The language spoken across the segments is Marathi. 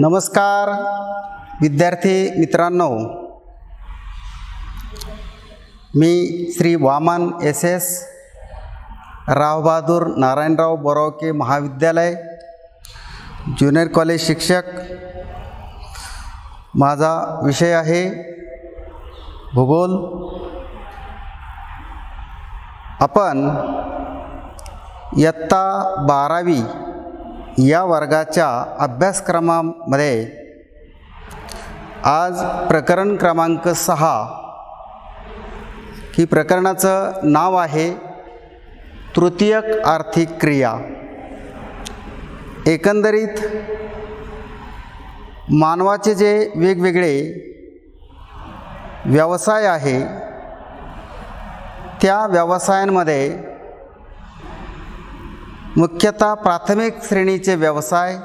नमस्कार विद्यार्थी मित्रांनो, मी श्री वामन एस रावबहादूर नारायणराव बोरावके महाविद्यालय ज्युनियर कॉलेज शिक्षक। माझा विषय आहे भूगोल। आपण इयत्ता 12वी या वर्गाच्या अभ्यासक्रमामध्ये आज प्रकरण क्रमांक 6 की प्रकरणाचं नाव आहे तृतीयक आर्थिक क्रिया। एकंदरीत मानवाचे जे वेगवेगळे व्यवसाय आहे त्या व्यवसायांमध्ये मुख्यतः प्राथमिक श्रेणीचे व्यवसाय,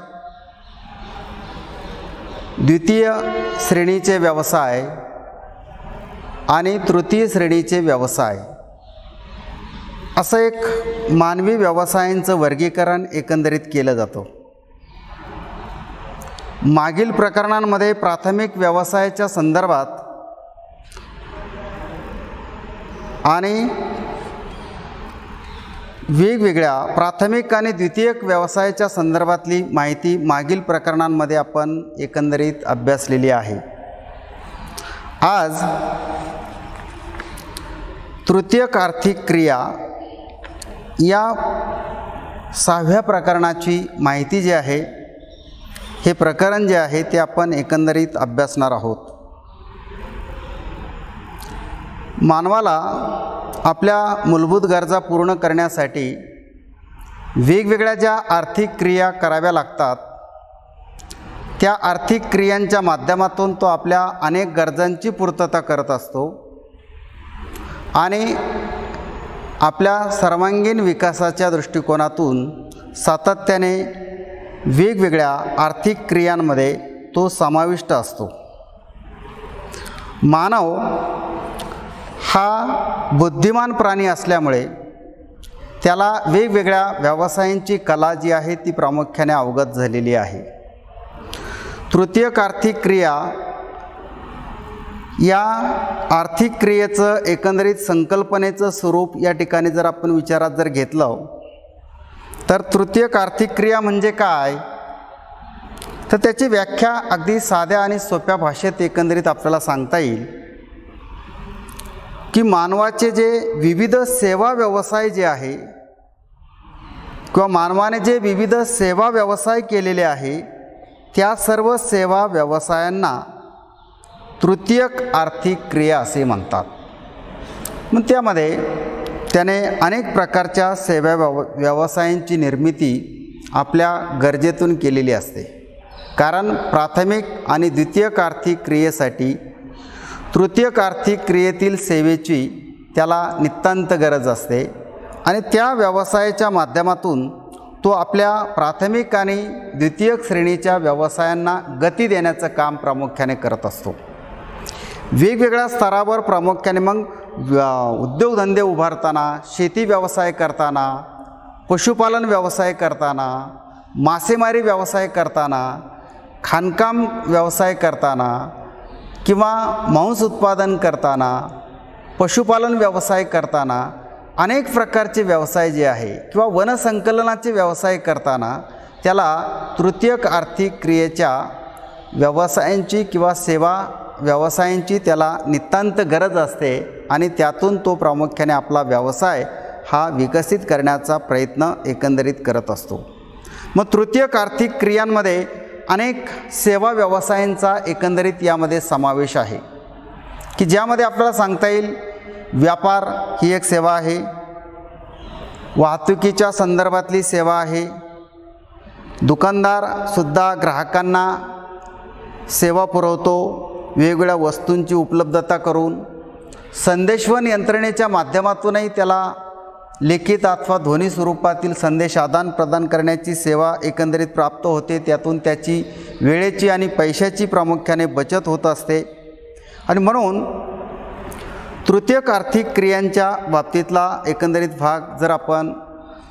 द्वितीय श्रेणीचे व्यवसाय आणि तृतीय श्रेणीचे व्यवसाय असं एक मानवी व्यवसायांचं वर्गीकरण एकंदरीत केलं जातं। मागील प्रकरणांमध्ये प्राथमिक व्यवसायाच्या संदर्भात आणि वेगवेगळ्या प्राथमिक आणि द्वितीयक व्यवसायाच्या संदर्भातली माहिती मागील प्रकरणांमध्ये आपण एकंदरीत अभ्यासलेली आहे। आज तृतीयक आर्थिक क्रिया या 6व्या प्रकरणाची माहिती जी आहे, हे प्रकरण जे आहे ते आपण एकंदरीत अभ्यासणार आहोत। मानवाला आपल्या मूलभूत गरजा पूर्ण करण्यासाठी वेगवेगळ्या ज्या आर्थिक क्रिया कराव्या लागतात, त्या आर्थिक क्रियांच्या माध्यमातून तो आपल्या अनेक गरजांची पूर्तता करत असतो आणि आपल्या सर्वांगीण विकासाच्या दृष्टिकोनातून सातत्याने वेगवेगळ्या आर्थिक क्रियांमध्ये तो समाविष्ट असतो। मानव हा बुद्धिमान प्राणी असल्यामुळे त्याला वेगवेगळ्या व्यवसायांची कला जी आहे ती प्रामुख्याने अवगत झालेली आहे। तृतीयक आर्थिक क्रिया या आर्थिक क्रियेचं एकंदरीत संकल्पनेचं स्वरूप या ठिकाणी जर आपण विचारात जर घेतलं तर तृतीयक आर्थिक क्रिया म्हणजे काय, तर त्याची व्याख्या अगदी साध्या आणि सोप्या भाषेत एकंदरीत आपल्याला सांगता येईल की मानवाचे जे विविध सेवा व्यवसाय जे आहे किंवा मानवाने जे विविध सेवा व्यवसाय केलेले आहे त्या सर्व सेवा व्यवसायांना तृतीयक आर्थिक क्रिया असे म्हणतात। मग त्यामध्ये त्याने अनेक प्रकारच्या सेवा व्यवसायांची निर्मिती आपल्या गरजेतून केलेली असते, कारण प्राथमिक आणि द्वितीयक आर्थिक क्रियेसाठी तृतीयक आर्थिक क्रियेतील सेवेची त्याला नितांत गरज असते आणि त्या व्यवसायाच्या माध्यमातून तो आपल्या प्राथमिक आणि द्वितीयक श्रेणीच्या व्यवसायांना गती देण्याचं काम प्रामुख्याने करत असतो। वेगवेगळ्या स्तरावर प्रामुख्याने मग उद्योगधंदे उभारताना, शेती व्यवसाय करताना, पशुपालन व्यवसाय करताना, मासेमारी व्यवसाय करताना, खाणकाम व्यवसाय करताना किंवा मांस उत्पादन करताना, पशुपालन व्यवसाय करताना अनेक प्रकारचे व्यवसाय जे आहे किंवा वनसंकलनाचे व्यवसाय करताना त्याला तृतीयक आर्थिक क्रियेच्या व्यवसायांची किंवा सेवा व्यवसायांची त्याला नितांत गरज असते आणि त्यातून तो प्रामुख्याने आपला व्यवसाय हा विकसित करण्याचा प्रयत्न एकंदरीत करत असतो। मग तृतीयक आर्थिक क्रियांमध्ये अनेक सेवा व्यवसायांचा एकंदरीत यामध्ये समावेश आहे की ज्यामध्ये आपल्याला सांगता येईल व्यापार ही एक सेवा आहे, वाहतुकीच्या संदर्भातली सेवा आहे, दुकानदारसुद्धा ग्राहकांना सेवा पुरवतो वेगवेगळ्या वस्तूंची उपलब्धता करून, संदेशवहन यंत्रणेच्या माध्यमातूनही त्याला लिखित अथवा ध्वनी स्वरूपातील संदेश आदान प्रदान करण्याची सेवा एकंदरीत प्राप्त होते। त्यातून त्याची वेळेची आणि पैशाची प्रामुख्याने बचत होत असते आणि म्हणून तृतीयक आर्थिक क्रियांच्या बाबतीतला एकंदरीत भाग जर आपण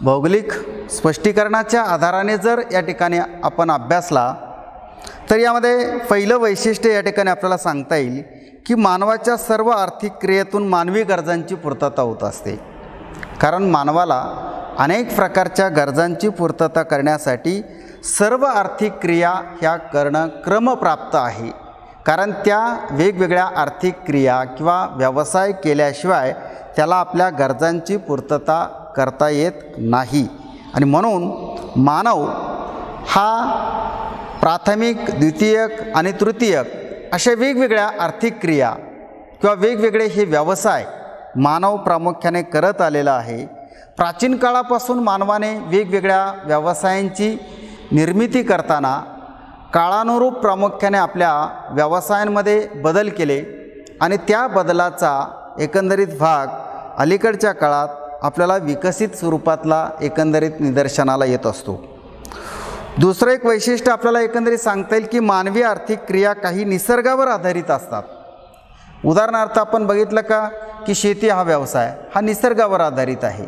भौगोलिक स्पष्टीकरणाच्या आधाराने जर या ठिकाणी आपण अभ्यासला तर यामध्ये पहिलं वैशिष्ट्य या ठिकाणी आपल्याला सांगता येईल की मानवाच्या सर्व आर्थिक क्रियेतून मानवी गरजांची पूर्तता होत असते. कारण मानवाला अनेक प्रकारच्या गरजांची पूर्तता करण्यासाठी सर्व आर्थिक क्रिया ह्या करणं क्रमप्राप्त आहे. कारण त्या वेगवेगळ्या आर्थिक क्रिया किंवा व्यवसाय केल्याशिवाय त्याला आपल्या गरजांची पूर्तता करता येत नाही. आणि म्हणून मानव हा प्राथमिक, द्वितीयक आणि तृतीयक अशा वेगवेगळ्या आर्थिक क्रिया किंवा वेगवेगळे हे व्यवसाय मानव प्रामुख्याने करत आलेला आहे. प्राचीन काळापासून मानवाने वेगवेगळ्या व्यवसायांची निर्मिती करताना काळानुरूप प्रामुख्याने आपल्या व्यवसायांमध्ये बदल केले आणि त्या बदलाचा एकंदरीत भाग अलीकडच्या काळात आपल्याला विकसित स्वरूपातला एकंदरीत निदर्शनाला येत असतो. दुसरं एक वैशिष्ट्य आपल्याला एकंदरीत सांगता येईल की मानवी आर्थिक क्रिया काही निसर्गावर आधारित असतात. उदाहरणार्थ आपण बघितलं का की शेती हा व्यवसाय हा निसर्गावर आधारित आहे.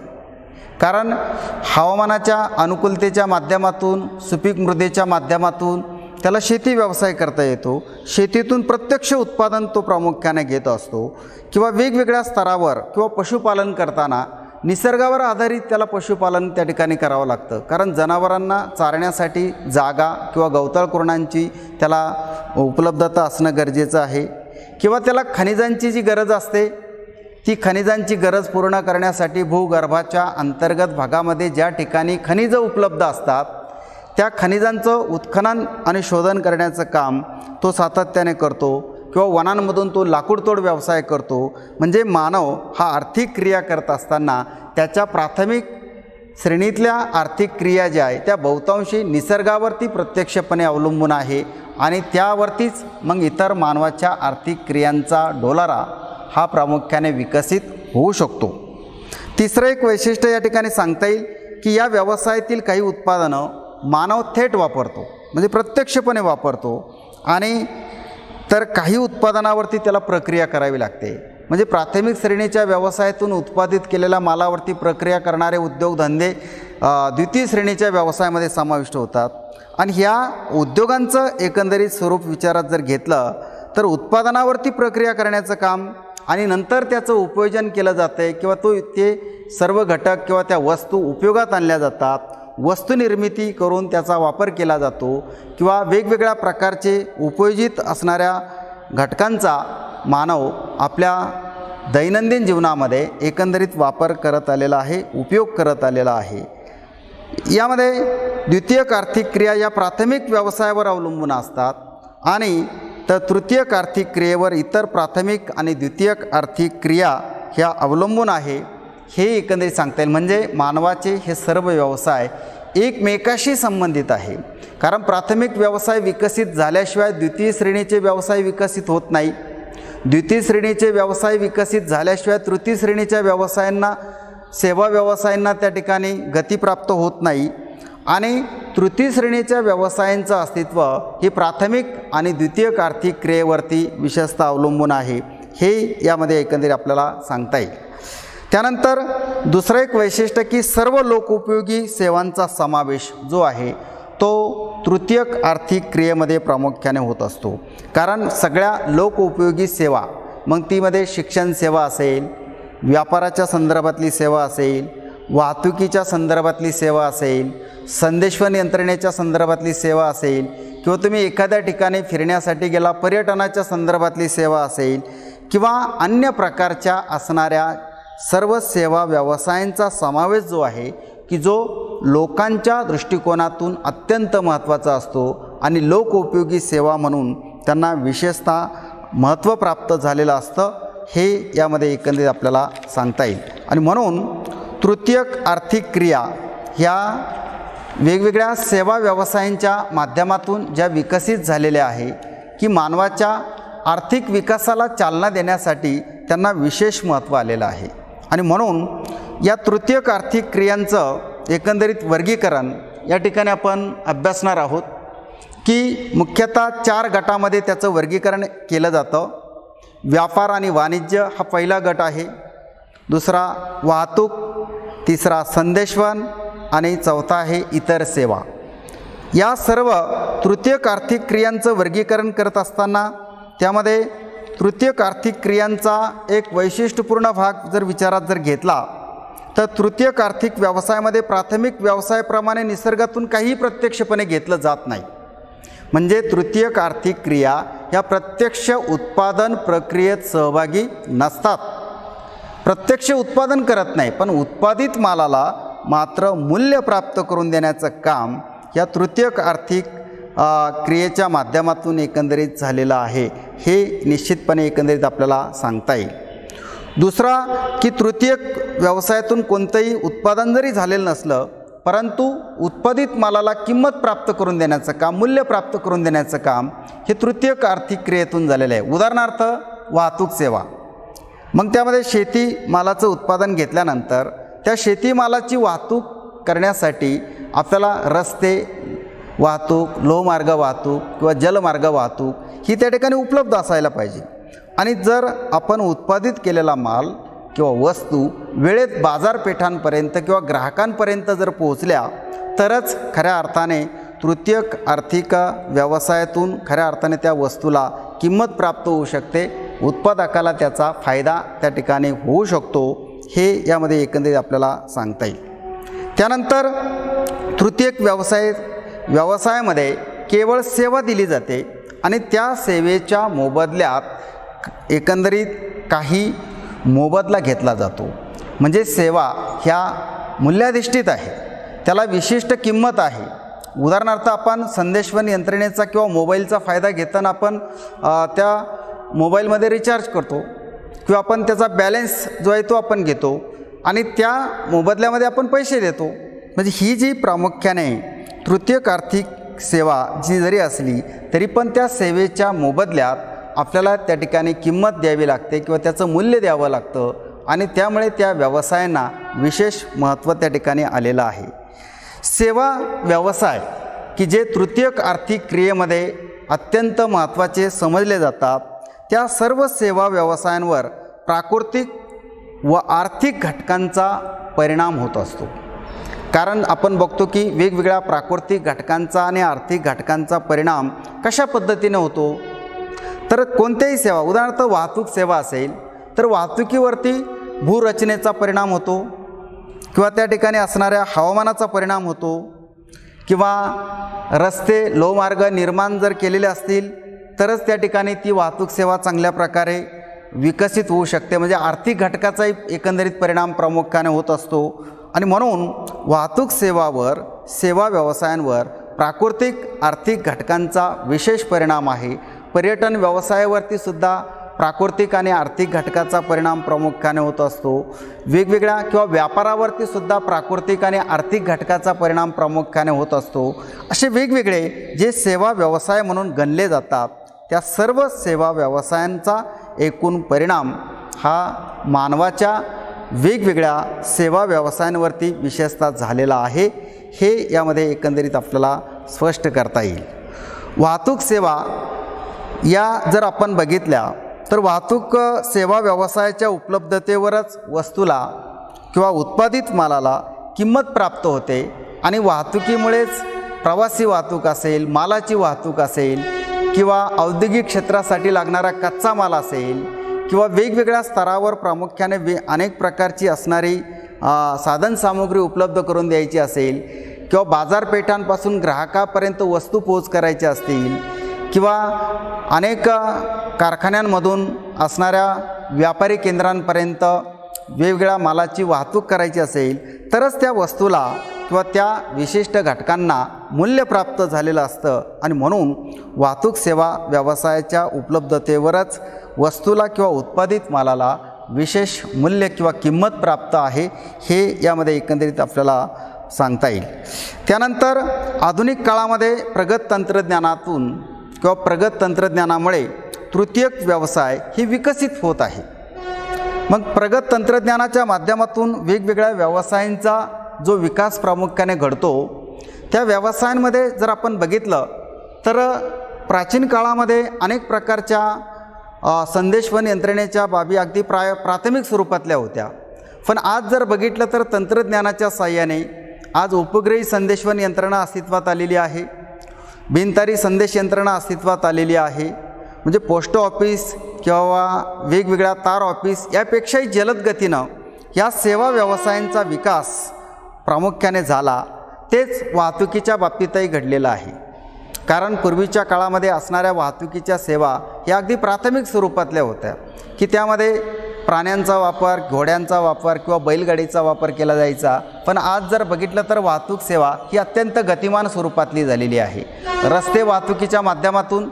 कारण हवामानाच्या अनुकूलतेच्या माध्यमातून, सुपीक मृदेच्या माध्यमातून त्याला शेती व्यवसाय करता येतो. शेतीतून प्रत्यक्ष उत्पादन तो प्रामुख्याने घेत असतो. किंवा वेगवेगळ्या स्तरावर किंवा पशुपालन करताना निसर्गावर आधारित त्याला पशुपालन त्या ठिकाणी करावं लागतं. कारण जनावरांना चारण्यासाठी जागा किंवा गवताळ कुरणांची त्याला उपलब्धता असणं गरजेचं आहे. किंवा त्याला खनिजांची जी गरज असते ती खनिजांची गरज पूर्ण करण्यासाठी भूगर्भाच्या अंतर्गत भागामध्ये ज्या ठिकाणी खनिजं उपलब्ध असतात त्या खनिजांचं उत्खनन आणि शोधन करण्याचं काम तो सातत्याने करतो. किंवा वनांमधून तो लाकूडतोड व्यवसाय करतो. म्हणजे मानव हा आर्थिक क्रिया करत असताना त्याच्या प्राथमिक श्रेणीतल्या आर्थिक क्रिया ज्या आहे त्या बहुतांशी निसर्गावरती प्रत्यक्षपणे अवलंबून आहे आणि त्यावरतीच मग इतर मानवाच्या आर्थिक क्रियांचा डोलारा हा प्रामुख्याने विकसित होऊ शकतो. तिसरं एक वैशिष्ट्य या ठिकाणी सांगता येईल की या व्यवसायातील काही उत्पादनं मानव थेट वापरतो, म्हणजे प्रत्यक्षपणे वापरतो. आणि तर काही उत्पादनावरती त्याला प्रक्रिया करावी लागते. म्हणजे प्राथमिक श्रेणीच्या व्यवसायातून उत्पादित केलेल्या मालावरती प्रक्रिया करणारे उद्योगधंदे द्वितीय श्रेणीच्या व्यवसायामध्ये समाविष्ट होतात. आणि ह्या उद्योगांचं एकंदरीत स्वरूप विचारात जर घेतलं तर उत्पादनावरती प्रक्रिया करण्याचं काम आणि नंतर त्याचं उपयोजन केलं जातं आहे किंवा ते सर्व घटक किंवा त्या वस्तू उपयोगात आणल्या जातात. वस्तुनिर्मिती करून त्याचा वापर केला जातो किंवा वेगवेगळ्या प्रकारचे उपयोजित असणाऱ्या घटकांचा मानव आपल्या दैनंदिन जीवनामध्ये एकंदरीत वापर करत आलेला आहे, उपयोग करत आलेला आहे. यामध्ये द्वितीयक आर्थिक क्रिया या प्राथमिक व्यवसायावर अवलंबून असतात आणि तर तृतीयक आर्थिक क्रियेवर इतर प्राथमिक आणि द्वितीयक आर्थिक क्रिया ह्या अवलंबून आहे. हे एकंदरीत सांगता येईल. म्हणजे मानवाचे हे सर्व व्यवसाय एकमेकाशी संबंधित आहे. कारण प्राथमिक व्यवसाय विकसित झाल्याशिवाय द्वितीय श्रेणीचे व्यवसाय विकसित होत नाही. द्वितीय श्रेणीचे व्यवसाय विकसित झाल्याशिवाय तृतीय श्रेणीच्या व्यवसायांना, सेवा व्यवसायांना त्या ठिकाणी गती प्राप्त होत नाही. आणि तृतीय श्रेणीच्या व्यवसायांचं अस्तित्व हे प्राथमिक आणि द्वितीयक आर्थिक क्रियेवरती विशेषतः अवलंबून आहे. हे यामध्ये एकंदरीत आपल्याला सांगता येईल. त्यानंतर दुसरं एक वैशिष्ट्य की सर्व लोकोपयोगी सेवांचा समावेश जो आहे तो तृतीयक आर्थिक क्रियेमध्ये प्रामुख्याने होत असतो. कारण सगळ्या लोकोपयोगी सेवा, मग तीमध्ये शिक्षण सेवा असेल, व्यापाराच्या संदर्भातली सेवा असेल, वाहतुकीच्या संदर्भातली सेवा असेल, संदेशवहन यंत्रणेच्या संदर्भातली सेवा असेल किंवा तुम्ही एखाद्या ठिकाणी फिरण्यासाठी गेला पर्यटनाच्या संदर्भातली सेवा असेल किंवा अन्य प्रकारच्या असणाऱ्या सर्व सेवा व्यवसायांचा समावेश जो आहे की जो लोकांच्या दृष्टिकोनातून अत्यंत महत्त्वाचा असतो आणि लोकोपयोगी सेवा म्हणून त्यांना विशेषतः महत्त्व प्राप्त झालेलं असतं. हे यामध्ये एकंदरीत आपल्याला सांगता येईल. आणि म्हणून तृतीयक आर्थिक क्रिया ह्या वेगवेगळ्या सेवा व्यवसायांच्या माध्यमातून ज्या विकसित झालेल्या आहे की मानवाच्या आर्थिक विकासाला चालना देण्यासाठी त्यांना विशेष महत्त्व आलेलं आहे. आणि म्हणून या तृतीयक आर्थिक क्रियांचं एकंदरीत वर्गीकरण या ठिकाणी आपण अभ्यासणार आहोत की मुख्यतः 4 गटामध्ये त्याचं वर्गीकरण केलं जातं. व्यापार आणि वाणिज्य हा पहिला गट आहे, दुसरा वाहतूक, तिसरा संदेशवहन आणि चौथा आहे इतर सेवा. या सर्व तृतीयक आर्थिक क्रियांचं वर्गीकरण करत असताना त्यामध्ये तृतीयक आर्थिक क्रियांचा एक वैशिष्ट्यपूर्ण भाग जर विचारात जर घेतला तर तृतीयक आर्थिक व्यवसायामध्ये प्राथमिक व्यवसायाप्रमाणे निसर्गातून काही प्रत्यक्षपणे घेतलं जात नाही. म्हणजे तृतीयक आर्थिक क्रिया ह्या प्रत्यक्ष उत्पादन प्रक्रियेत सहभागी नसतात. प्रत्यक्ष उत्पादन करत नाही, पण उत्पादित मालाला मात्र मूल्य प्राप्त करून देण्याचं काम या तृतीयक आर्थिक क्रियेच्या माध्यमातून एकंदरीत झालेलं आहे. हे निश्चितपणे एकंदरीत आपल्याला सांगता येईल. दुसरा की तृतीयक व्यवसायातून कोणतंही उत्पादन जरी झालेलं नसलं, परंतु उत्पादित मालाला किंमत प्राप्त करून देण्याचं काम, मूल्य प्राप्त करून देण्याचं काम हे तृतीयक आर्थिक क्रियेतून झालेलं आहे. उदाहरणार्थ वाहतूक सेवा. मग त्यामध्ये शेती मालाचं उत्पादन घेतल्यानंतर त्या शेतीमालाची वाहतूक करण्यासाठी आपल्याला रस्ते वाहतूक, लोहमार्ग वाहतूक किंवा जलमार्ग वाहतूक ही त्या ठिकाणी उपलब्ध असायला पाहिजे. आणि जर आपण उत्पादित केलेला माल किंवा वस्तू वेळेत बाजारपेठांपर्यंत किंवा ग्राहकांपर्यंत जर पोहोचल्या तरच खऱ्या अर्थाने तृतीयक आर्थिक व्यवसायातून खऱ्या अर्थाने त्या वस्तूला किंमत प्राप्त होऊ शकते, उत्पादकाला त्याचा फायदा त्या ठिकाणी होऊ शकतो. हे यामध्ये एकंदरीत आपल्याला सांगता येईल. त्यानंतर तृतीयक व्यवसायामध्ये केवळ सेवा दिली जाते आणि त्या सेवेच्या मोबदल्यात एकंदरीत काही मोबदला घेतला जातो. म्हणजे सेवा ह्या मूल्याधिष्ठित आहे, त्याला विशिष्ट किंमत आहे. उदाहरणार्थ आपण संदेशवहन यंत्रणेचा किंवा मोबाईलचा फायदा घेताना आपण त्या मोबाईलमध्ये रिचार्ज करतो किंवा आपण त्याचा बॅलन्स जो आहे तो आपण घेतो आणि त्या मोबदल्यामध्ये आपण पैसे देतो. म्हणजे ही जी प्रामुख्याने तृतीयक आर्थिक सेवा जी जरी असली तरी पण त्या सेवेच्या मोबदल्यात आपल्याला त्या ठिकाणी किंमत द्यावी लागते किंवा त्याचं मूल्य द्यावं लागतं आणि त्यामुळे त्या व्यवसायांना विशेष महत्त्व त्या ठिकाणी आलेलं आहे. सेवा व्यवसाय की जे तृतीयक आर्थिक क्रियेमध्ये अत्यंत महत्त्वाचे समजले जातात, त्या सर्व सेवा व्यवसायांवर प्राकृतिक व आर्थिक घटकांचा परिणाम होत असतो. कारण आपण बघतो की वेगवेगळ्या प्राकृतिक घटकांचा आणि आर्थिक घटकांचा परिणाम कशा पद्धतीने होतो. तर कोणत्याही सेवा, उदाहरणार्थ वाहतूक सेवा असेल तर वाहतुकीवरती भूरचनेचा परिणाम होतो किंवा त्या ठिकाणी असणाऱ्या हवामानाचा परिणाम होतो किंवा रस्ते लोहमार्ग निर्माण जर केलेले असतील तरच त्या ठिकाणी ती वाहतूक सेवा चांगल्या प्रकारे विकसित होऊ शकते. म्हणजे आर्थिक घटकाचाही एकंदरीत परिणाम प्रामुख्याने होत असतो आणि म्हणून वाहतूक सेवावर, सेवा व्यवसायांवर प्राकृतिक आर्थिक घटकांचा विशेष परिणाम आहे. पर्यटन व्यवसायावरती सुद्धा प्राकृतिक आणि आर्थिक घटकाचा परिणाम प्रामुख्याने होत असतो. वेगवेगळ्या किंवा व्यापारावरती सुद्धा प्राकृतिक आणि आर्थिक घटकाचा परिणाम प्रामुख्याने होत असतो. असे वेगवेगळे जे सेवा व्यवसाय म्हणून गणले जातात त्या सर्व सेवा व्यवसायांचा एकूण परिणाम हा मानवाच्या वेगवेगळ्या सेवा व्यवसायांवरती विशेषतः झालेला आहे. हे यामध्ये एकंदरीत आपल्याला स्पष्ट करता येईल. वाहतूक सेवा या जर आपण बघितल्या तर वाहतूक सेवा व्यवसायाच्या उपलब्धतेवरच वस्तूला किंवा उत्पादित मालाला किंमत प्राप्त होते आणि वाहतुकीमुळेच प्रवासी वाहतूक असेल, मालाची वाहतूक असेल किंवा औद्योगिक क्षेत्रासाठी लागणारा कच्चा माल असेल किंवा वेगवेगळ्या स्तरावर प्रामुख्याने अनेक प्रकारची असणारी साधनसामुग्री उपलब्ध करून द्यायची असेल किंवा बाजारपेठांपासून ग्राहकापर्यंत वस्तू पोहोच करायची असतील किंवा अनेक कारखान्यांमधून असणाऱ्या व्यापारी केंद्रांपर्यंत वेगवेगळ्या मालाची वाहतूक करायची असेल तरच त्या वस्तूला किंवा त्या विशिष्ट घटकांना मूल्य प्राप्त झालेलं असतं आणि म्हणून वाहतूक सेवा व्यवसायाच्या उपलब्धतेवरच वस्तूला किंवा उत्पादित मालाला विशेष मूल्य किंवा किंमत प्राप्त आहे. हे यामध्ये एकंदरीत आपल्याला सांगता येईल. त्यानंतर आधुनिक काळामध्ये प्रगत तंत्रज्ञानातून किंवा प्रगत तंत्रज्ञानामुळे तृतीयक व्यवसाय ही विकसित होत आहे. मग प्रगत तंत्रज्ञानाच्या माध्यमातून वेगवेगळ्या व्यवसायांचा जो विकास प्रामुख्याने घडतो त्या व्यवसायांमध्ये जर आपण बघितलं तर प्राचीन काळामध्ये अनेक प्रकारच्या संदेशवहन यंत्रणेच्या बाबी अगदी प्राथमिक स्वरूपातल्या होत्या. पण आज जर बघितलं तर तंत्रज्ञानाच्या साहाय्याने आज उपग्रही संदेशवहन यंत्रणा अस्तित्वात आलेली आहे. बिनतारी संदेश यंत्रणा अस्तित्वात आलेली आहे. म्हणजे पोस्ट ऑफिस किंवा वेगवेगळ्या तार ऑफिस यापेक्षाही जलद गतीनं या सेवा व्यवसायांचा विकास प्रामुख्याने झाला. तेच वाहतुकीच्या बाबतीतही घडलेलं आहे. कारण पूर्वीच्या काळामध्ये असणाऱ्या वाहतुकीच्या सेवा ह्या अगदी प्राथमिक स्वरूपातल्या होत्या की त्यामध्ये प्राण्यांचा वापर, घोड्यांचा वापर किंवा बैलगाडीचा वापर केला जायचा. पण आज जर बघितलं तर वाहतूक सेवा ही अत्यंत गतिमान स्वरूपातली झालेली आहे. रस्ते वाहतुकीच्या माध्यमातून,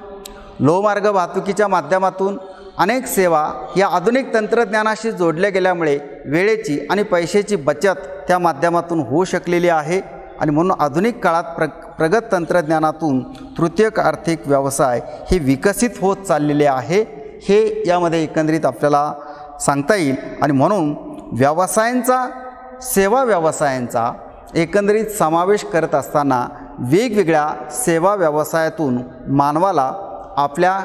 लोहमार्ग वाहतुकीच्या माध्यमातून अनेक सेवा या आधुनिक तंत्रज्ञानाशी जोडल्या गेल्यामुळे वेळेची आणि पैशाची बचत त्या माध्यमातून होऊ शकलेली आहे. आणि म्हणून आधुनिक काळात प्रगत तंत्रज्ञानातून तृतीयक आर्थिक व्यवसाय हे विकसित होत चाललेले आहे, हे यामध्ये एकंदरीत आपल्याला सांगता येईल. आणि म्हणून व्यवसायांचा, सेवा व्यवसायांचा एकंदरीत समावेश करत असताना वेगवेगळ्या सेवा व्यवसायातून मानवाला आपल्या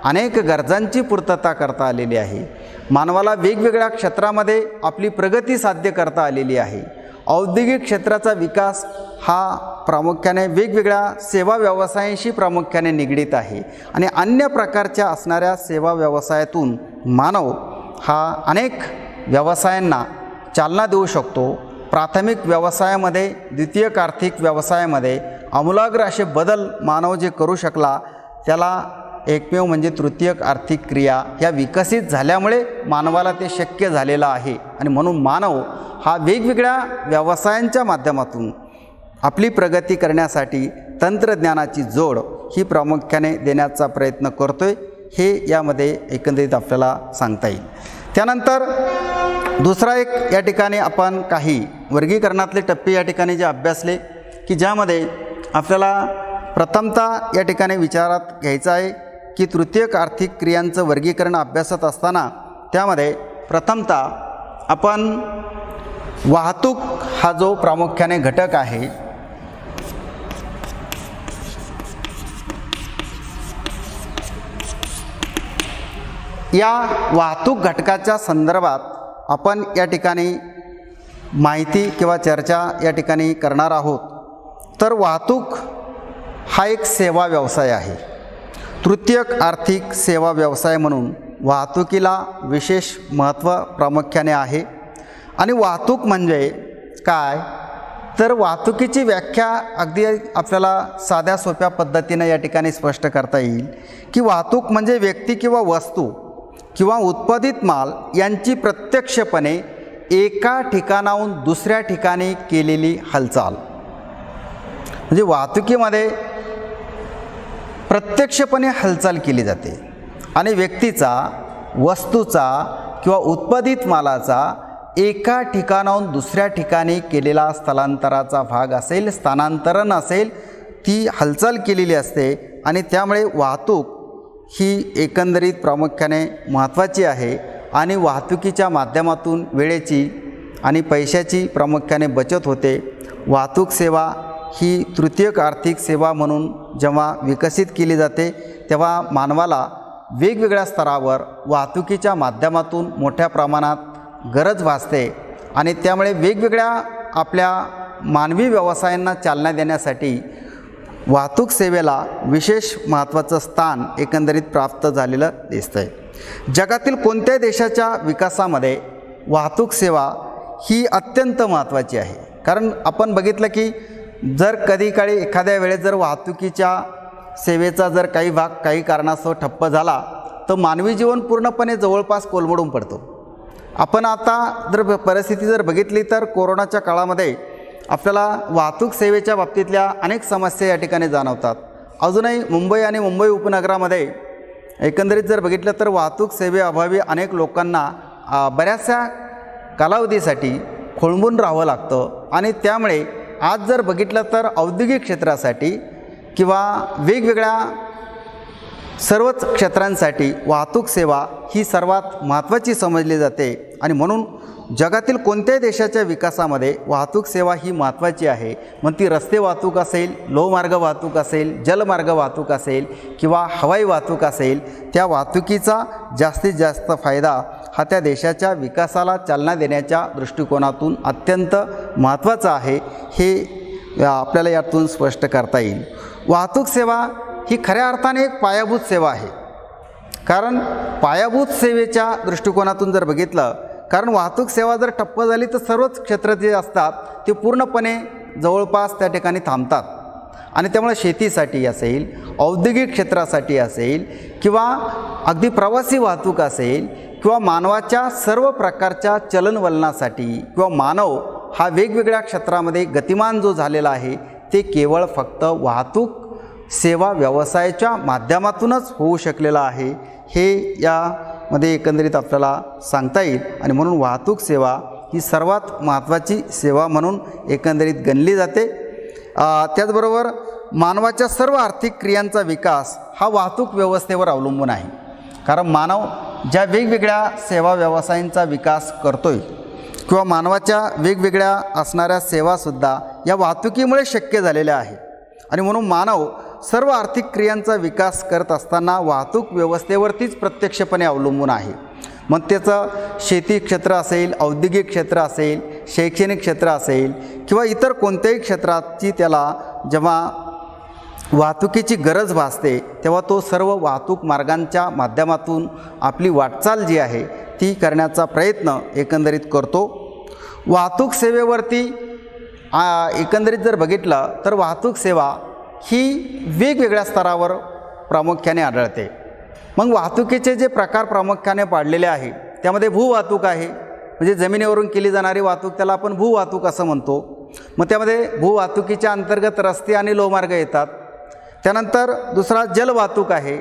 अनेक गरजांची पूर्तता करता आलेली आहे. मानवाला वेगवेगळ्या क्षेत्रामध्ये आपली प्रगती साध्य करता आलेली आहे. औद्योगिक क्षेत्राचा विकास हा प्रामुख्याने वेगवेगळ्या सेवा व्यवसायांशी प्रामुख्याने निगडीत आहे. आणि अन्य प्रकारच्या असणाऱ्या सेवा व्यवसायातून मानव हा अनेक व्यवसायांना चालना देऊ शकतो. प्राथमिक व्यवसायामध्ये, द्वितीयक आर्थिक व्यवसायामध्ये आमूलाग्र असे बदल मानव जे करू शकला त्याला एकमेव म्हणजे तृतीयक आर्थिक क्रिया ह्या विकसित झाल्यामुळे मानवाला ते शक्य झालेलं आहे. आणि म्हणून मानव हा वेगवेगळ्या व्यवसायांच्या माध्यमातून आपली प्रगती करण्यासाठी तंत्रज्ञानाची जोड ही प्रामुख्याने देण्याचा प्रयत्न करतोय, हे यामध्ये एकंदरीत आपल्याला सांगता येईल. त्यानंतर दुसरा एक या ठिकाणी आपण काही वर्गीकरणातले टप्पे या ठिकाणी जे अभ्यासले की ज्यामध्ये आपल्याला प्रथमतः या ठिकाणी विचारात घ्यायचं आहे की तृतीयक आर्थिक क्रियांचं वर्गीकरण अभ्यासत असताना त्यामध्ये प्रथमतः आपण वाहतूक हा जो प्रामुख्याने घटक आहे या वाहतूक घटकाच्या संदर्भात आपण या ठिकाणी माहिती किंवा चर्चा या ठिकाणी करणार आहोत. तर वाहतूक हा एक सेवा व्यवसाय आहे. तृतीयक आर्थिक सेवा व्यवसाय म्हणून वाहतुकीला विशेष महत्त्व प्रामुख्याने आहे. आणि वाहतूक म्हणजे काय, तर वाहतुकीची व्याख्या अगदी आपल्याला साध्या सोप्या पद्धतीने या ठिकाणी स्पष्ट करता येईल की वाहतूक म्हणजे व्यक्ती किंवा वस्तू किंवा उत्पादित माल यांची प्रत्यक्षपणे एका ठिकाणाहून दुसऱ्या ठिकाणी केलेली हालचाल. म्हणजे वाहतुकीमध्ये प्रत्यक्षपणे हालचाल केली जाते आणि व्यक्तीचा, वस्तूचा किंवा उत्पादित मालाचा एका ठिकाणाहून दुसऱ्या ठिकाणी केलेला स्थलांतराचा भाग असेल, स्थानांतरण असेल, ती हालचाल केलेली असते. आणि त्यामुळे वाहतूक ही एकंदरीत प्रामुख्याने महत्त्वाची आहे. आणि वाहतुकीच्या माध्यमातून वेळेची आणि पैशाची प्रामुख्याने बचत होते. वाहतूक सेवा ही तृतीयक आर्थिक सेवा म्हणून जेव्हा विकसित केली जाते तेव्हा मानवाला वेगवेगळ्या स्तरावर वाहतुकीच्या माध्यमातून मोठ्या प्रमाणात गरज भासते. आणि त्यामुळे वेगवेगळ्या आपल्या मानवी व्यवसायांना चालना देण्यासाठी वाहतूक सेवेला विशेष महत्त्वाचं स्थान एकंदरीत प्राप्त झालेलं दिसतं आहे. जगातील कोणत्याही देशाच्या विकासामध्ये वाहतूक सेवा ही अत्यंत महत्त्वाची आहे. कारण आपण बघितलं की जर कधी काळी एखाद्या वेळेस जर वाहतुकीच्या सेवेचा जर काही भाग काही कारणास्तव ठप्प झाला तर मानवी जीवन पूर्णपणे जवळपास कोलमडून पडतो. आपण आता जर परिस्थिती जर बघितली तर कोरोनाच्या काळामध्ये आपल्याला वाहतूक सेवेच्या बाबतीतल्या अनेक समस्या या ठिकाणी जाणवतात. अजूनही मुंबई आणि मुंबई उपनगरामध्ये एकंदरीत जर बघितलं तर वाहतूक सेवेअभावी अनेक लोकांना बऱ्याचशा कालावधीसाठी खोळंबून राहावं लागतं. आणि त्यामुळे आज जर बघितलं तर औद्योगिक क्षेत्रासाठी किंवा वेगवेगळ्या सर्वच क्षेत्रांसाठी वाहतूक सेवा ही सर्वात महत्त्वाची समजली जाते. आणि म्हणून जगातील कोणत्याही देशाच्या विकासामध्ये वाहतूक सेवा ही महत्त्वाची आहे. मग ती रस्ते वाहतूक असेल, लोहमार्ग वाहतूक असेल, जलमार्ग वाहतूक असेल किंवा हवाई वाहतूक असेल, त्या वाहतुकीचा जास्तीत जास्त फायदा हा त्या देशाच्या विकासाला चालना देण्याच्या दृष्टिकोनातून अत्यंत महत्त्वाचा आहे, हे आपल्याला यातून स्पष्ट करता येईल. वाहतूक सेवा ही खऱ्या अर्थाने एक पायाभूत सेवा आहे. कारण पायाभूत सेवेच्या दृष्टिकोनातून जर बघितलं, कारण वाहतूक सेवा जर ठप्प झाली तर सर्वच क्षेत्र जे असतात ते पूर्णपणे जवळपास त्या ठिकाणी थांबतात. आणि त्यामुळे शेतीसाठी असेल, औद्योगिक क्षेत्रासाठी असेल, किंवा अगदी प्रवासी वाहतूक असेल, किंवा मानवाच्या सर्व प्रकारच्या चलनवलनासाठी, किंवा मानव हा वेगवेगळ्या क्षेत्रामध्ये गतिमान जो झालेला आहे ते केवळ फक्त वाहतूक सेवा व्यवसायाच्या माध्यमातूनच होऊ शकलेला आहे, हे यामध्ये एकंदरीत आपल्याला सांगता येईल. आणि म्हणून वाहतूक सेवा ही सर्वात महत्त्वाची सेवा म्हणून एकंदरीत गणली जाते. त्याचबरोबर मानवाच्या सर्व आर्थिक क्रियांचा विकास हा वाहतूक व्यवस्थेवर अवलंबून आहे. कारण मानव ज्या वेगवेगळ्या सेवा व्यवसायांचा विकास करतो आहे, किंवा मानवाच्या वेगवेगळ्या असणाऱ्या सेवासुद्धा या वाहतुकीमुळे शक्य झालेल्या आहे. आणि म्हणून मानव सर्व आर्थिक क्रियांचा विकास करत असताना वाहतूक व्यवस्थेवरतीच प्रत्यक्षपणे अवलंबून आहे. मग त्याचं शेती क्षेत्र असेल, औद्योगिक क्षेत्र असेल, शैक्षणिक क्षेत्र असेल, किंवा इतर कोणत्याही क्षेत्राची त्याला जेव्हा वाहतुकीची गरज भासते तेव्हा तो सर्व वाहतूक मार्गांच्या माध्यमातून आपली वाटचाल जी आहे ती करण्याचा प्रयत्न एकंदरीत करतो. वाहतूक सेवेवरती एकंदरीत जर बघितलं तर वाहतूक सेवा ही वेगवेगळ्या स्तरावर प्रामुख्याने आढळते. मग वाहतुकीचे जे प्रकार प्रामुख्याने पाडलेले आहे त्यामध्ये भूवाहतूक आहे, म्हणजे जमिनीवरून केली जाणारी वाहतूक, त्याला आपण भूवाहतूक असं म्हणतो. मग त्यामध्ये भूवाहतुकीच्या अंतर्गत रस्ते आणि लोहमार्ग येतात. त्यानंतर दुसरा जलवाहतूक आहे,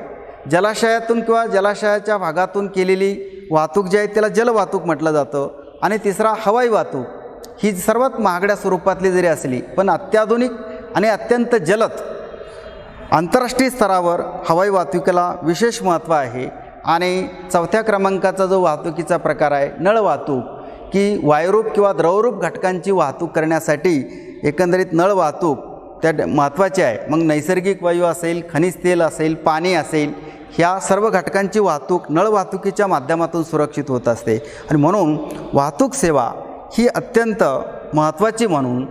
जलाशयातून किंवा जलाशयाच्या भागातून केलेली वाहतूक जी आहे त्याला जलवाहतूक म्हटलं जातं. आणि तिसरा हवाई वाहतूक, ही सर्वात महागड्या स्वरूपातली जरी असली पण अत्याधुनिक आणि अत्यंत जलद आंतरराष्ट्रीय स्तरावर हवाई वाहतुकीला विशेष महत्त्व आहे. आणि चौथ्या क्रमांकाचा जो वाहतुकीचा प्रकार आहे नळ वाहतूक, की वायुरूप किंवा द्रवरूप घटकांची वाहतूक करण्यासाठी एकंदरीत नळ वाहतूक त्या महत्त्वाची आहे. मग नैसर्गिक वायू असेल, खनिज तेल असेल, पाणी असेल, ह्या सर्व घटकांची वाहतूक नळ वाहतुकीच्या माध्यमातून सुरक्षित होत असते. आणि म्हणून वाहतूक सेवा ही अत्यंत महत्त्वाची म्हणून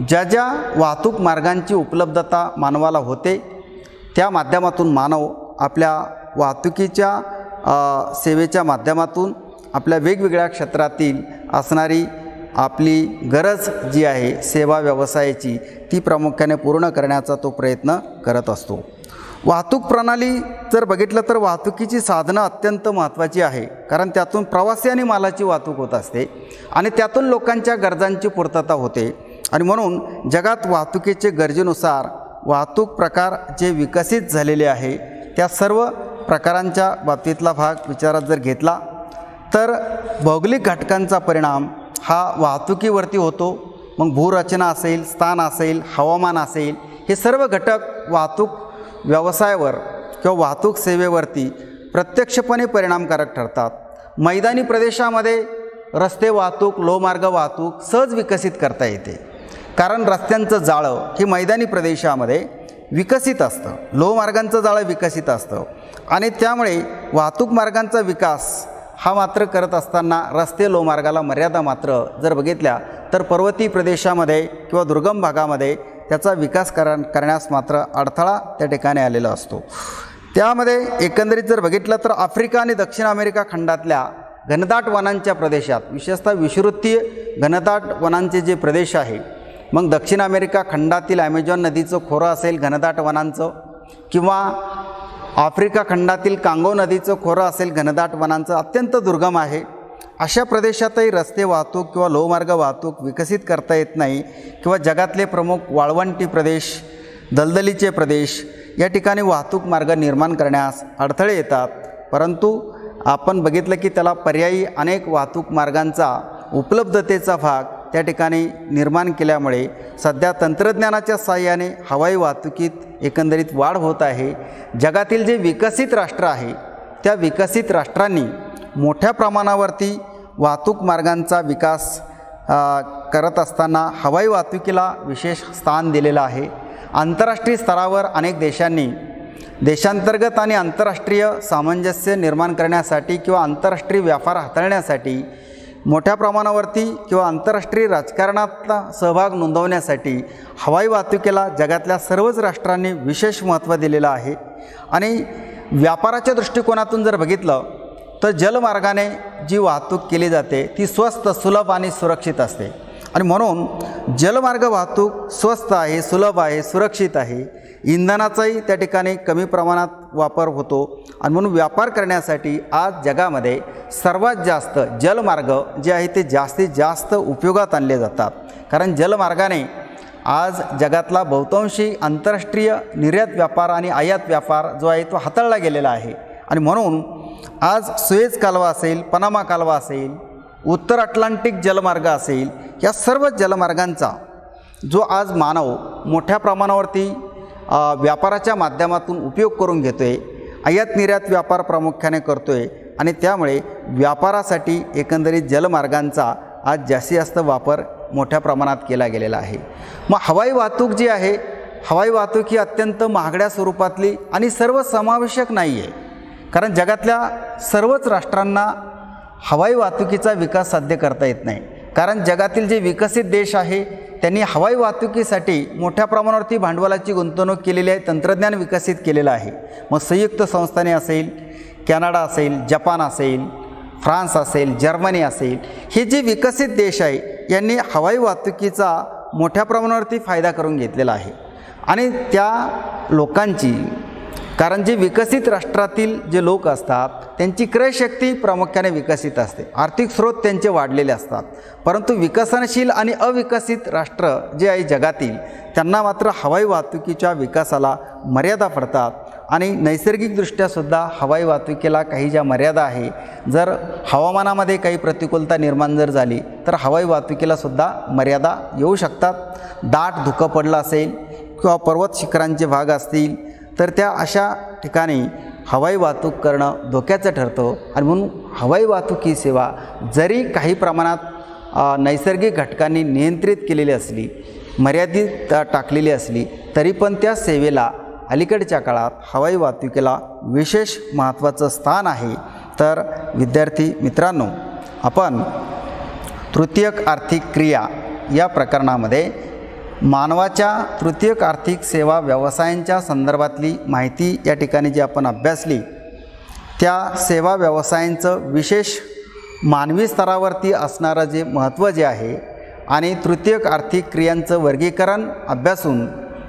ज्या ज्या वाहतूक मार्गांची उपलब्धता मानवाला होते त्या माध्यमातून मानव आपल्या वाहतुकीच्या सेवेच्या माध्यमातून आपल्या वेगवेगळ्या क्षेत्रातील असणारी आपली गरज जी आहे सेवा व्यवसायाची ती प्रामुख्याने पूर्ण करण्याचा तो प्रयत्न करत असतो. वाहतूक प्रणाली जर बघितलं तर वाहतुकीची साधनं अत्यंत महत्त्वाची आहे. कारण त्यातून प्रवासी आणि मालाची वाहतूक होत असते आणि त्यातून लोकांच्या गरजांची पूर्तता होते. आणि म्हणून जगात वाहतुकीचे गरजेनुसार वाहतूक प्रकार जे विकसित झालेले आहे त्या सर्व प्रकारांच्या बाबतीतला भाग विचारात जर घेतला तर भौगोलिक घटकांचा परिणाम हा वाहतुकीवरती होतो. मग भूरचना असेल, स्थान असेल, हवामान असेल, हे सर्व घटक वाहतूक व्यवसायावर किंवा वाहतूक सेवेवरती प्रत्यक्षपणे परिणामकारक ठरतात. मैदानी प्रदेशामध्ये रस्ते वाहतूक, लोहमार्ग वाहतूक सहज विकसित करता येते. कारण रस्त्यांचं जाळं हे मैदानी प्रदेशामध्ये विकसित असतं, लोहमार्गांचं जाळं विकसित असतं. आणि त्यामुळे वाहतूक मार्गांचा विकास हा मात्र करत असताना रस्ते लोहमार्गाला मर्यादा मात्र जर बघितल्या तर पर्वतीय प्रदेशामध्ये किंवा दुर्गम भागामध्ये त्याचा विकास करण्यास मात्र अडथळा त्या ठिकाणी आलेला असतो. त्यामध्ये एकंदरीत जर बघितलं तर आफ्रिका आणि दक्षिण अमेरिका खंडातल्या घनदाट वनांच्या प्रदेशात, विशेषतः विषुवृत्तीय घनदाट वनांचे जे प्रदेश आहे, मग दक्षिण अमेरिका खंडातील ॲमेझॉन नदीचं खोरं असेल घनदाट वनांचं, किंवा आफ्रिका खंडातील कांगो नदीचं खोरं असेल घनदाट वनांचं, अत्यंत दुर्गम आहे. अशा प्रदेशातही रस्ते वाहतूक किंवा लोहमार्ग वाहतूक विकसित करता येत नाही. किंवा जगातले प्रमुख वाळवंटी प्रदेश, दलदलीचे प्रदेश या ठिकाणी वाहतूक मार्ग निर्माण करण्यास अडथळे येतात. परंतु आपण बघितलं की त्याला पर्यायी अनेक वाहतूक मार्गांचा उपलब्धतेचा भाग त्या ठिकाणी निर्माण केल्यामुळे सध्या तंत्रज्ञानाच्या साहाय्याने हवाई वाहतुकीत एकंदरीत वाढ होत आहे. जगातील जे विकसित राष्ट्र आहे त्या विकसित राष्ट्रांनी मोठ्या प्रमाणावरती वाहतूक मार्गांचा विकास करत असताना हवाई वाहतुकीला विशेष स्थान दिलेलं आहे. आंतरराष्ट्रीय स्तरावर अनेक देशांनी देशांतर्गत आणि आंतरराष्ट्रीय सामंजस्य निर्माण करण्यासाठी किंवा आंतरराष्ट्रीय व्यापार हाताळण्यासाठी मोठ्या प्रमाणावरती किंवा आंतरराष्ट्रीय राजकारणातला सहभाग नोंदवण्यासाठी हवाई वाहतुकीला जगातल्या सर्वच राष्ट्रांनी विशेष महत्त्व दिलेलं आहे। आणि व्यापाराच्या दृष्टिकोनातून जर बघितलं तर जलमार्गाने जी वाहतूक केली जाते ती स्वस्त, सुलभ आणि सुरक्षित असते। आणि म्हणून जलमार्ग वाहतूक स्वस्त आहे, सुलभ आहे, सुरक्षित आहे। इंधनाचाही त्या ठिकाणी कमी प्रमाणात वापर होतो आणि म्हणून व्यापार करण्यासाठी आज जगामध्ये सर्वात जास्त जलमार्ग जे आहे ते जास्तीत जास्त उपयोगात आणले जातात। कारण जलमार्गाने आज जगातला बहुतांशी आंतरराष्ट्रीय निर्यात व्यापार आणि आयात व्यापार जो आहे तो हाताळला गेलेला आहे। आणि म्हणून आज सुएझ कालवा असेल, पनामा कालवा असेल, उत्तर अटलांटिक जलमार्ग असेल, या सर्व जलमार्गांचा जो आज मानव मोठ्या प्रमाणावरती व्यापाराच्या माध्यमातून उपयोग करून घेतो आहे, आयात निर्यात व्यापार प्रामुख्याने करतो आहे। आणि त्यामुळे व्यापारासाठी एकंदरीत जलमार्गांचा आज जास्तीत जास्त वापर मोठ्या प्रमाणात केला गेलेला आहे। मग हवाई वाहतूक जी आहे, हवाई वाहतूक ही अत्यंत महागड्या स्वरूपातली आणि सर्वसमावेशक नाही आहे। कारण जगातल्या सर्वच राष्ट्रांना हवाई वाहतुकीचा विकास साध्य करता येत नाही। कारण जगातील जे विकसित देश आहे त्यांनी हवाई वाहतुकीसाठी मोठ्या प्रमाणावरती भांडवलाची गुंतवणूक केलेली आहे, तंत्रज्ञान विकसित केलेलं आहे। मग संयुक्त संस्थाने असेल, कॅनडा असेल, जपान असेल, फ्रान्स असेल, जर्मनी असेल, हे जे विकसित देश आहे यांनी हवाई वाहतुकीचा मोठ्या प्रमाणावरती फायदा करून घेतलेला आहे। आणि त्या लोकांची, कारण जे विकसित राष्ट्रातील जे लोक असतात त्यांची क्रयशक्ती प्रामुख्याने विकसित असते, आर्थिक स्रोत त्यांचे वाढलेले असतात। परंतु विकसनशील आणि अविकसित राष्ट्र जे आहे जगातील त्यांना मात्र हवाई वाहतुकीच्या विकासाला मर्यादा पडतात। आणि नैसर्गिकदृष्ट्यासुद्धा हवाई वाहतुकीला काही ज्या मर्यादा आहे, जर हवामानामध्ये काही प्रतिकूलता निर्माण जर झाली तर हवाई वाहतुकीलासुद्धा मर्यादा येऊ शकतात। दाट धुकं पडलं असेल किंवा पर्वत शिखरांचे भाग असतील तर त्या अशा ठिकाणी हवाई वाहतूक करणं धोक्याचं ठरतं। आणि म्हणून हवाई वाहतूक ही सेवा जरी काही प्रमाणात नैसर्गिक घटकांनी नियंत्रित केलेली असली, मर्यादित टाकलेली असली, तरी पण त्या सेवेला अलीकडच्या काळात हवाई वाहतुकीला विशेष महत्त्वाचं स्थान आहे। तर विद्यार्थी मित्रांनो, आपण तृतीयक आर्थिक क्रिया या प्रकरणामध्ये मानवाच्या तृतीयक आर्थिक सेवा व्यवसायांच्या संदर्भातली माहिती या ठिकाणी जी आपण अभ्यासली, त्या सेवा व्यवसायांचं विशेष मानवी स्तरावरती असणारं जे महत्त्व जे आहे आणि तृतीयक आर्थिक क्रियांचं वर्गीकरण अभ्यासून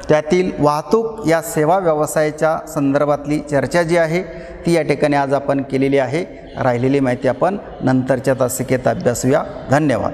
त्यातील वाहतूक या सेवा व्यवसायाच्या संदर्भातली चर्चा जी आहे ती या ठिकाणी आज आपण केलेली आहे। राहिलेली माहिती आपण नंतरच्या तासिकेत अभ्यासूया। धन्यवाद।